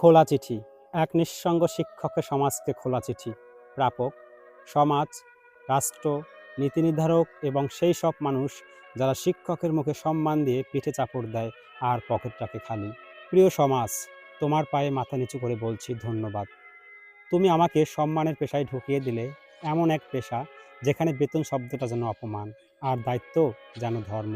খোলা চিঠি। এক নিঃসঙ্গ শিক্ষকের সমাজকে খোলা চিঠি। প্রাপক: সমাজ, রাষ্ট্র, নীতিনির্ধারক এবং সেই সব মানুষ যারা শিক্ষকের মুখে সম্মান দিয়ে পিঠে চাপড় দেয় আর পকেট রাখে খালি। প্রিয় সমাজ, তোমার পায়ে মাথা নিচু করে বলছি ধন্যবাদ। তুমি আমাকে সম্মানের পেশায় ঢুকিয়ে দিলে, এমন এক পেশা যেখানে বেতন শব্দটা যেন অপমান আর দায়িত্ব যেন ধর্ম।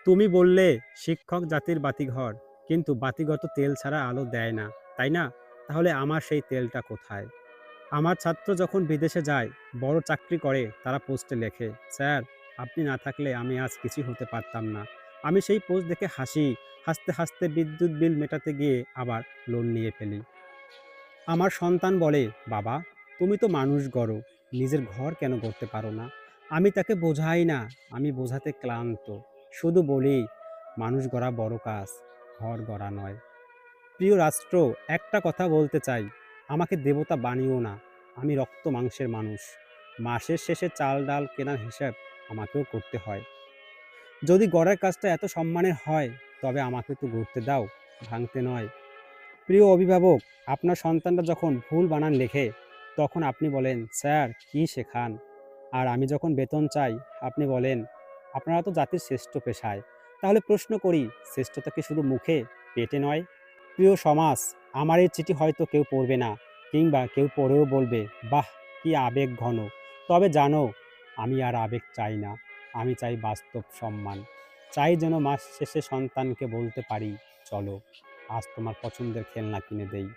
তুমি বললে শিক্ষক জাতির বাতিঘর, কিন্তু বাতিঘর তো তেল ছাড়া আলো দেয় না, তাই না? তাহলে আমার সেই তেলটা কোথায়? আমার ছাত্র যখন বিদেশে যায়, বড় চাকরি করে, তারা পোস্টে লেখে, স্যার আপনি না থাকলে আমি আজ কিছুই হতে পারতাম না। আমি সেই পোস্ট দেখে হাসি, হাসতে হাসতে বিদ্যুৎ বিল মেটাতে গিয়ে আবার লোন নিয়ে ফেলি। আমার সন্তান বলে, বাবা তুমি তো মানুষ গড়ো, নিজের ঘর কেন গড়তে পারো না? আমি তাকে বোঝাই না, আমি বোঝাতে ক্লান্ত। শুধু বলি, মানুষ গড়া বড় কাজ, ঘর গড়া নয়। প্রিয় রাষ্ট্র, একটা কথা বলতে চাই, আমাকে দেবতা বানিও না। আমি রক্ত মাংসের মানুষ। মাসের শেষে চাল ডাল কেনার হিসাব আমাকেও করতে হয়। যদি গড়ার কাজটা এত সম্মানের হয়, তবে আমাকে তো গড়তে দাও, ভাঙতে নয়। প্রিয় অভিভাবক, আপনার সন্তানরা যখন ভুল বানান লেখে, তখন আপনি বলেন, স্যার কি শেখান? আর আমি যখন বেতন চাই, আপনি বলেন, আপনারা তো জাতির শ্রেষ্ঠ পেশায়। তাহলে প্রশ্ন করি, শ্রেষ্ঠতা কি শুধু মুখে, পেটে নয়? প্রিয় সমাজ, আমার এই চিঠি হয়তো কেউ পড়বে না, কিংবা কেউ পড়েও বলবে, বাহ কি আবেগ ঘন। তবে জানো, আমি আর আবেগ চাই না, আমি চাই বাস্তব সম্মান। চাই যেন মাস শেষে সন্তানকে বলতে পারি, চলো আজ তোমার পছন্দের খেলনা কিনে দেই।